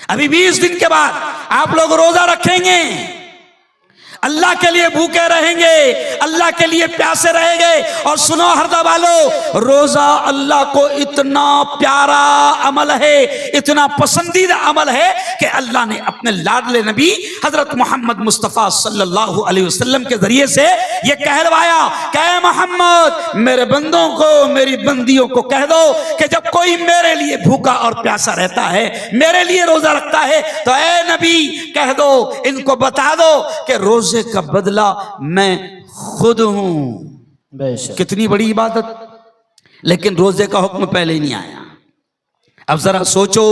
अभी 20 दिन के बाद आप लोग रोजा रखेंगे, अल्लाह के लिए भूखे रहेंगे, अल्लाह के लिए प्यासे रहेंगे। और सुनो हरदा वालों, रोजा अल्लाह को इतना प्यारा अमल है, इतना पसंदीदा अमल है कि अल्लाह ने अपने लाडले नबी हजरत मोहम्मद मुस्तफ़ा सल्लल्लाहु अलैहि वसल्लम के जरिए से ये कहलवाया, कह मोहम्मद मेरे बंदों को, मेरी बंदियों को कह दो कि जब कोई मेरे लिए भूखा और प्यासा रहता है, मेरे लिए रोजा रखता है, तो ए नबी कह दो, इनको बता दो कि रोजे का बदला मैं खुद हूं। कितनी बड़ी इबादत, लेकिन रोजे का हुक्म पहले ही नहीं आया। अब जरा सोचो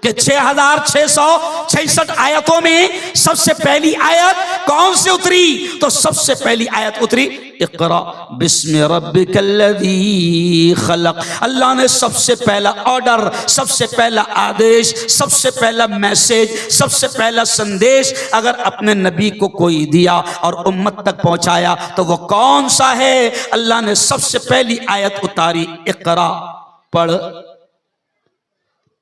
कि 6666 आयतों में सबसे पहली आयत कौन सी उतरी? तो सबसे पहली आयत उतरी इक़रा बिस्मि रब्बिकल्लज़ी खलक़। अल्लाह ने सबसे पहला ऑर्डर, सबसे पहला आदेश, सबसे पहला मैसेज, सबसे पहला संदेश अगर अपने नबी को कोई दिया और उम्मत तक पहुंचाया तो वो कौन सा है? अल्लाह ने सबसे पहली आयत उतारी, इक़रा, पढ़।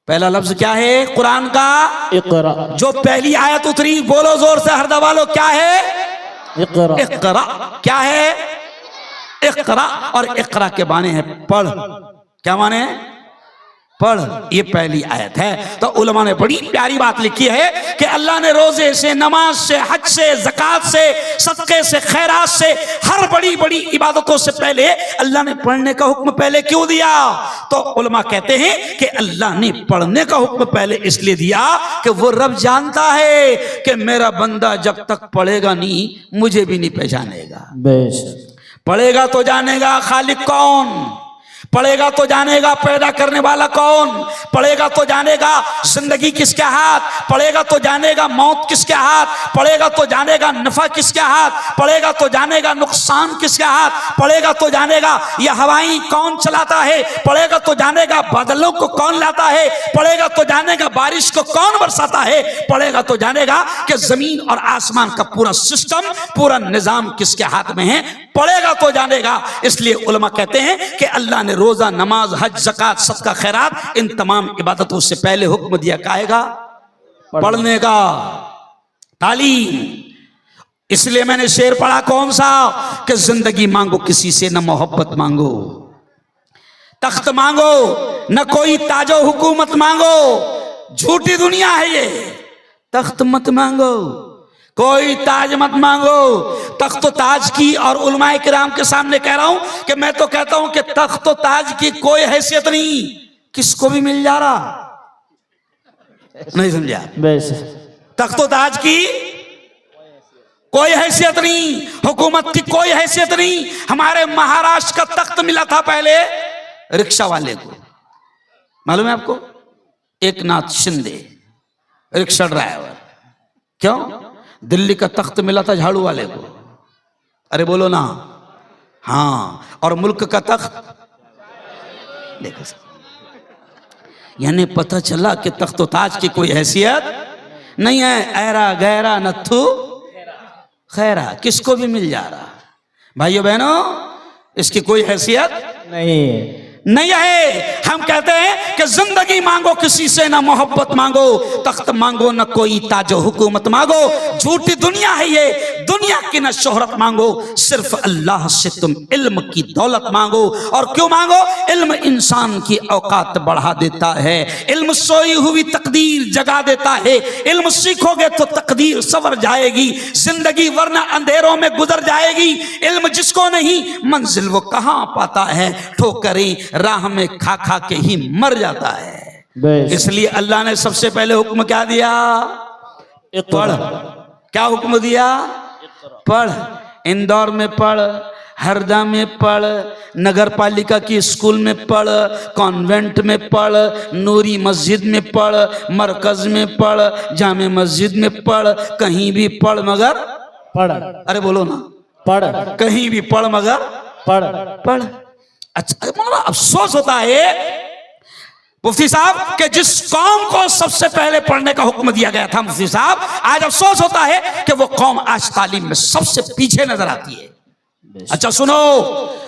पहला लफ्ज क्या है कुरान का? इक़रा। जो पहली आयत उतरी, बोलो जोर से हर दवालो, क्या है? इक़रा। इक़रा क्या है? इक़रा। और इक़रा के माने हैं पढ़। क्या माने हैं? पढ़। ये पहली आयत है। तो उलमा ने बड़ी प्यारी बात लिखी है कि अल्लाह ने रोजे से, नमाज से, हज से, ज़कात से, सदक़े से, खैरात से, हर बड़ी बड़ी इबादतों से पहले अल्लाह ने पढ़ने का हुक्म पहले क्यों दिया? तो उलमा कहते हैं कि अल्लाह ने पढ़ने का हुक्म पहले इसलिए दिया कि वो रब जानता है कि मेरा बंदा जब तक पढ़ेगा नहीं मुझे भी नहीं पहचानेगा। पढ़ेगा तो जानेगा खालिक कौन, पढ़ेगा तो जानेगा पैदा करने वाला कौन, पढ़ेगा तो जानेगा जिंदगी किसके हाथ, पढ़ेगा तो जानेगा मौत किसके हाथ, पढ़ेगा तो जानेगा नफा किसके हाथ, पढ़ेगा तो जानेगा नुकसान किसके हाथ, पढ़ेगा तो जानेगा ये हवाएं कौन चलाता है, पढ़ेगा तो जानेगा बादलों को कौन लाता है, पढ़ेगा तो जानेगा बारिश को कौन बरसाता है, पढ़ेगा तो जानेगा कि जमीन और आसमान का पूरा सिस्टम, पूरा निजाम किसके हाथ में है, पढ़ेगा तो जानेगा। इसलिए उलमा कहते हैं कि अल्लाह ने रोजा, नमाज, हज, ज़कात, सदका, खैरात, इन तमाम इबादतों से पहले हुक्म दिया काहेगा? पढ़ने का, तालीम। इसलिए मैंने शेर पढ़ा कौन सा कि जिंदगी मांगो किसी से न मोहब्बत मांगो, तख्त मांगो न कोई ताजो हुकूमत मांगो, झूठी दुनिया है ये। तख्त मत मांगो, कोई ताज मत मांगो। तख्त ताज की, और उलमाए किराम के सामने कह रहा हूं कि मैं तो कहता हूं कि तख्त ताज की कोई हैसियत नहीं, किसको भी मिल जा रहा। नहीं समझा? तख्त ताज की कोई हैसियत नहीं, हुकूमत की कोई हैसियत नहीं। हमारे महाराष्ट्र का तख्त मिला था पहले रिक्शा वाले को, मालूम है आपको? Eknath Shinde, rickshaw driver. क्यों? दिल्ली का तख्त मिला था झाड़ू वाले को। अरे बोलो ना। हाँ, और मुल्क का तख्त देखो, यानी पता चला कि तख्त ताज की कोई हैसियत नहीं है। ऐरा गैरा नथु खैरा, किसको भी मिल जा रहा। भाइयों बहनों, इसकी कोई हैसियत नहीं है। हम कहते हैं कि जिंदगी मांगो किसी से ना मोहब्बत मांगो, तख्त मांगो न कोई ताजो हुकूमत मांगो, झूठी दुनिया है ये। दुनिया की न शोहरत मांगो, सिर्फ अल्लाह से तुम इल्म की दौलत मांगो। और क्यों मांगो? इल्म इंसान की औकात बढ़ा देता है, इल्म सोई हुई तकदीर जगा देता है। इल्म सीखोगे तो तकदीर संवर जाएगी, जिंदगी वरना अंधेरों में गुजर जाएगी। इल्म जिसको नहीं मंजिल वो कहां पाता है, ठोकरें राह में खा खा के ही मर जाता है। इसलिए अल्लाह ने सबसे पहले हुक्म क्या दिया? पढ़। क्या हुक्म दिया? पढ़। इंदौर में पढ़, हरदा में पढ़, नगर पालिका की स्कूल में पढ़, कॉन्वेंट में पढ़, नूरी मस्जिद में पढ़, मरकज में पढ़, जामे मस्जिद में पढ़, कहीं भी पढ़ मगर पढ़। अरे बोलो ना, पढ़। कहीं भी पढ़ मगर पढ़। अच्छा, अफसोस होता है मुफ्ती साहब कि जिस कौम को सबसे पहले पढ़ने का हुक्म दिया गया था, मुफ्ती साहब, आज अफसोस होता है कि वो कौम आज तालीम में सबसे पीछे नजर आती है। अच्छा सुनो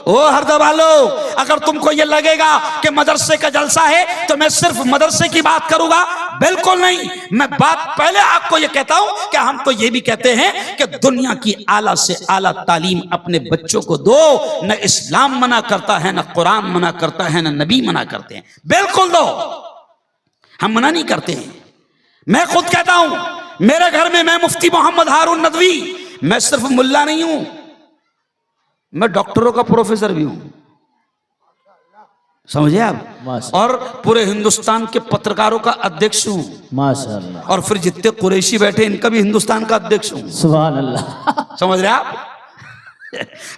ओ हरदा वालों, अगर तुमको ये लगेगा कि मदरसे का जलसा है तो मैं सिर्फ मदरसे की बात करूंगा, बिल्कुल नहीं। मैं बात पहले आपको यह कहता हूं कि हम तो यह भी कहते हैं कि दुनिया की आला से आला तालीम अपने बच्चों को दो। न इस्लाम मना करता है, न कुरान मना करता है, न नबी मना करते हैं। बिल्कुल दो, हम मना नहीं करते हैं। मैं खुद कहता हूं, मेरे घर में मैं मुफ्ती मोहम्मद हारून नदवी, मैं सिर्फ मुल्ला नहीं हूं, मैं डॉक्टरों का प्रोफेसर भी हूं, समझे आप, और पूरे हिंदुस्तान के पत्रकारों का अध्यक्ष हूं माशाअल्लाह, और फिर जितने कुरैशी बैठे इनका भी हिंदुस्तान का अध्यक्ष हूं। सुभान अल्लाह, समझ रहे आप,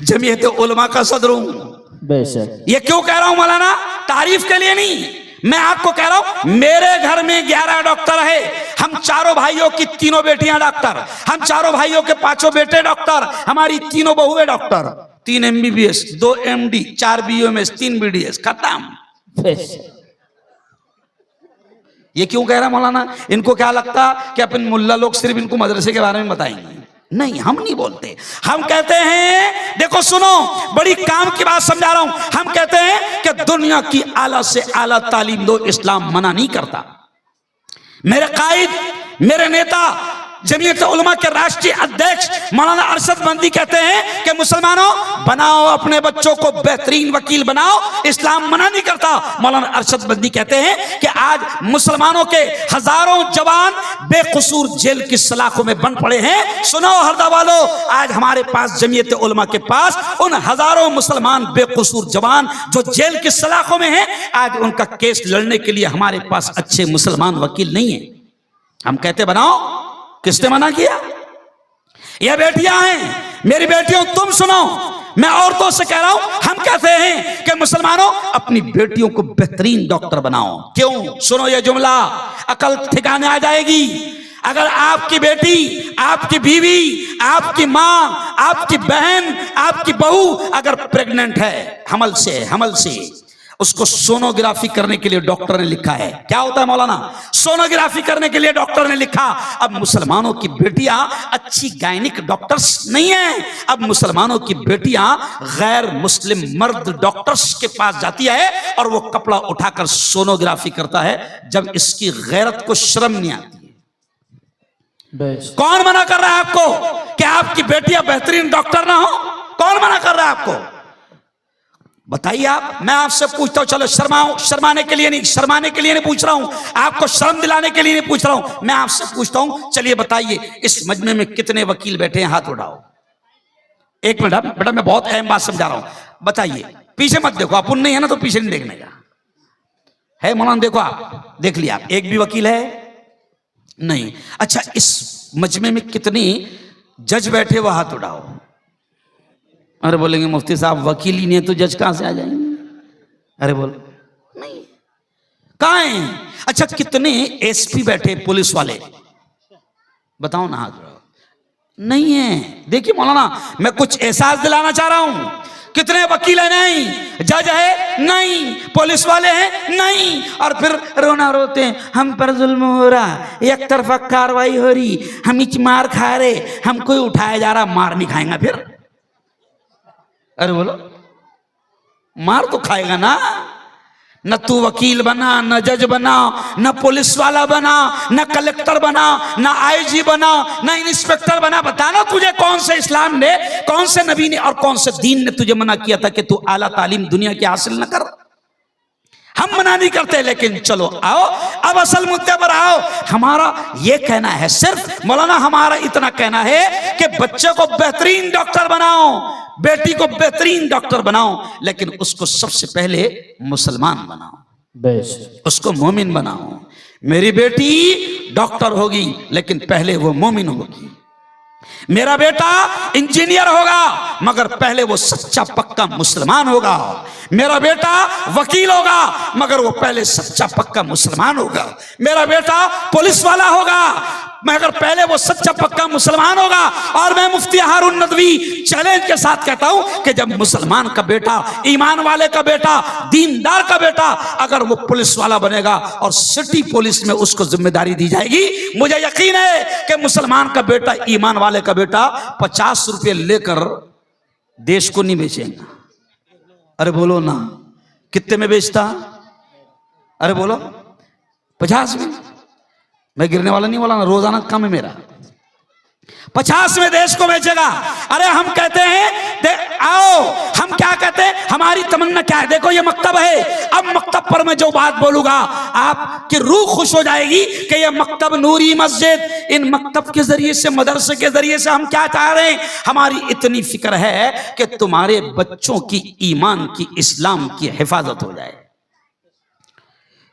जमीयत उलमा का सदर हूं। बेशक। ये क्यों कह रहा हूं मौलाना? तारीफ के लिए नहीं, मैं आपको कह रहा हूं मेरे घर में 11 डॉक्टर है। हम चारों भाइयों की तीनों बेटियां डॉक्टर, हम चारों भाइयों के 5 बेटे डॉक्टर, हमारी तीनों बहुएं doctor, 3 MBBS, 2 MD, 4 BOMS, 3 BDS, खत्म। ये क्यों कह रहा है मौलाना? इनको क्या लगता कि अपन मुल्ला लोग सिर्फ इनको मदरसे के बारे में बताएंगे? नहीं, हम नहीं बोलते। हम कहते हैं, देखो सुनो, बड़ी काम की बात समझा रहा हूं। हम कहते हैं कि दुनिया की आला से आला तालीम दो, इस्लाम मना नहीं करता। मेरे कायद, मेरे नेता, जमीयत उलमा के राष्ट्रीय अध्यक्ष मौलाना अरशद बंदी कहते हैं कि मुसलमानों बनाओ अपने बच्चों को बेहतरीन वकील बनाओ, इस्लाम मना नहीं करता। मौलाना अरशद बंदी कहते हैं कि आज मुसलमानों के हजारों जवान बेकसूर जेल की सलाखों में बन पड़े हैं। सुनो हरदा वालों, आज हमारे पास जमीयत उलमा के पास उन हजारों मुसलमान बेकसूर जवान जो जेल की सलाखों में हैं, आज उनका केस लड़ने के लिए हमारे पास अच्छे मुसलमान वकील नहीं है। हम कहते बनाओ, किसने मना किया? ये बेटियां हैं, मेरी बेटियों तुम सुनो, मैं औरतों से कह रहा हूं, हम कहते हैं कि मुसलमानों अपनी बेटियों को बेहतरीन डॉक्टर बनाओ। क्यों? सुनो ये जुमला, अकल ठिकाने आ जाएगी। अगर आपकी बेटी, आपकी बीवी, आपकी मां, आपकी बहन, आपकी बहू अगर प्रेग्नेंट है, हमल से उसको सोनोग्राफी करने के लिए डॉक्टर ने लिखा है। क्या होता है मौलाना? सोनोग्राफी करने के लिए डॉक्टर ने लिखा। अब मुसलमानों की बेटियां अच्छी गायनिक डॉक्टर्स नहीं है, अब मुसलमानों की बेटियां गैर मुस्लिम मर्द डॉक्टर्स के पास जाती है और वो कपड़ा उठाकर सोनोग्राफी करता है, जब इसकी गैरत को शर्म नहीं आती है। कौन मना कर रहा है आपको कि आपकी बेटियां बेहतरीन डॉक्टर ना हो? कौन मना कर रहा है आपको? बताइए आप। मैं आपसे पूछता हूं, चलो शर्माने के लिए नहीं पूछ रहा हूं, आपको शर्म दिलाने के लिए नहीं पूछ रहा हूं, मैं आपसे पूछता हूं, चलिए बताइए इस मजमे में कितने वकील बैठे हैं? हाथ उठाओ। एक मिनट बेटा, मैं बहुत अहम बात समझा रहा हूं। बताइए, पीछे मत देखो, अपन नहीं है ना तो पीछे नहीं देखने का है। मौलाना देखो, आप देख लिया, एक भी वकील है नहीं। अच्छा, इस मजमे में कितने जज बैठे? वो हाथ उठाओ। अरे बोलेंगे मुफ्ती साहब वकील ही नहीं तो जज कहां से आ जाएंगे? अरे बोलो नहीं, कहां हैं? अच्छा, कितने SP बैठे, पुलिस वाले? बताओ ना, हाथ नहीं है। देखिए मौलाना, मैं कुछ एहसास दिलाना चाह रहा हूं। कितने वकील है? नहीं। जज है? नहीं। पुलिस वाले हैं? नहीं। और फिर रोना रोते हैं, हम पर जुल्म हो रहा, एक तरफा कार्रवाई हो रही, हम इच मार खा रहे, हमको उठाया जा रहा, मार नहीं खाएगा फिर? अरे बोलो, मार तो खाएगा ना। न तू वकील बना, न जज बना, न पुलिस वाला बना, न कलेक्टर बना, न IG बना, न इंस्पेक्टर बना। बता ना, तुझे कौन से इस्लाम ने, कौन से नबी ने और कौन से दीन ने तुझे मना किया था कि तू आला तालीम दुनिया की हासिल न कर? हम मना नहीं करते, लेकिन चलो आओ अब असल मुद्दे पर आओ। हमारा ये कहना है, सिर्फ मौलाना हमारा इतना कहना है कि बच्चे को बेहतरीन डॉक्टर बनाओ, बेटी को बेहतरीन डॉक्टर बनाओ, लेकिन उसको सबसे पहले मुसलमान बनाओ, उसको मोमिन बनाओ। मेरी बेटी डॉक्टर होगी, लेकिन पहले वो मोमिन होगी। मेरा बेटा इंजीनियर होगा, मगर पहले वो सच्चा पक्का मुसलमान होगा। मेरा बेटा वकील होगा, मगर वो पहले सच्चा पक्का मुसलमान होगा। मेरा बेटा पुलिस वाला होगा, मगर पहले वो सच्चा पक्का मुसलमान होगा। और मैं मुफ्ती हारून नदवी चैलेंज के साथ कहता हूं कि जब मुसलमान का बेटा, ईमान वाले का बेटा, दीनदार का बेटा अगर वो पुलिस वाला बनेगा और सिटी पुलिस में उसको जिम्मेदारी दी जाएगी, मुझे यकीन है कि मुसलमान का बेटा, ईमान वाले का बेटा 50 रुपये लेकर देश को नहीं बेचेगा। अरे बोलो ना, कितने में बेचता? अरे बोलो 50 में। मैं गिरने वाला नहीं बोला ना, रोजाना काम है मेरा। 50वें देश को बेचेगा। अरे हम कहते हैं आओ, हम क्या कहते हैं, हमारी तमन्ना क्या है, देखो ये मकतब है। अब मकतब पर मैं जो बात बोलूंगा आपकी रूह खुश हो जाएगी कि ये मकतब नूरी मस्जिद, इन मकतब के जरिए से, मदरसे के जरिए से हम क्या चाह रहे हैं, हमारी इतनी फिक्र है कि तुम्हारे बच्चों की ईमान की, इस्लाम की हिफाजत हो जाए।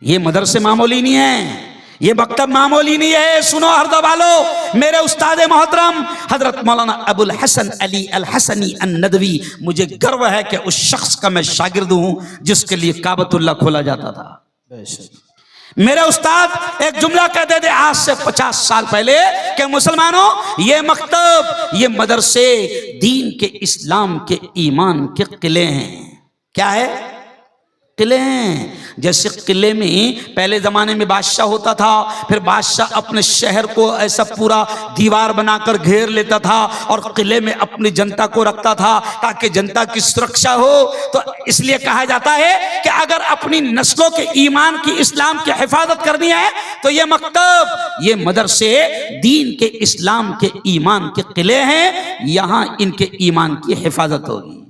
ये मदरसे मामूली नहीं है, ये मकतब मामूली नहीं है। सुनो हरदा वालों, मेरे उस्ताद मोहतरम हजरत मौलाना अबुल हसन अली अल हसनी अन-नदवी, मुझे गर्व है कि उस शख्स का मैं शागिर्द हूं जिसके लिए काबतुल्लाह खोला जाता था। मेरे उस्ताद एक जुमला कहते थे आज से 50 साल पहले कि मुसलमानों, ये मकतब, ये मदरसे दीन के, इस्लाम के, ईमान के किले हैं। क्या है? किले हैं। जैसे किले में पहले जमाने में बादशाह होता था, फिर बादशाह अपने शहर को ऐसा पूरा दीवार बनाकर घेर लेता था और किले में अपनी जनता को रखता था ताकि जनता की सुरक्षा हो। तो इसलिए कहा जाता है कि अगर अपनी नस्लों के ईमान की, इस्लाम की हिफाजत करनी है तो ये मकतब, ये मदरसे दीन के, इस्लाम के, ईमान के किले हैं, यहां इनके ईमान की हिफाजत होगी।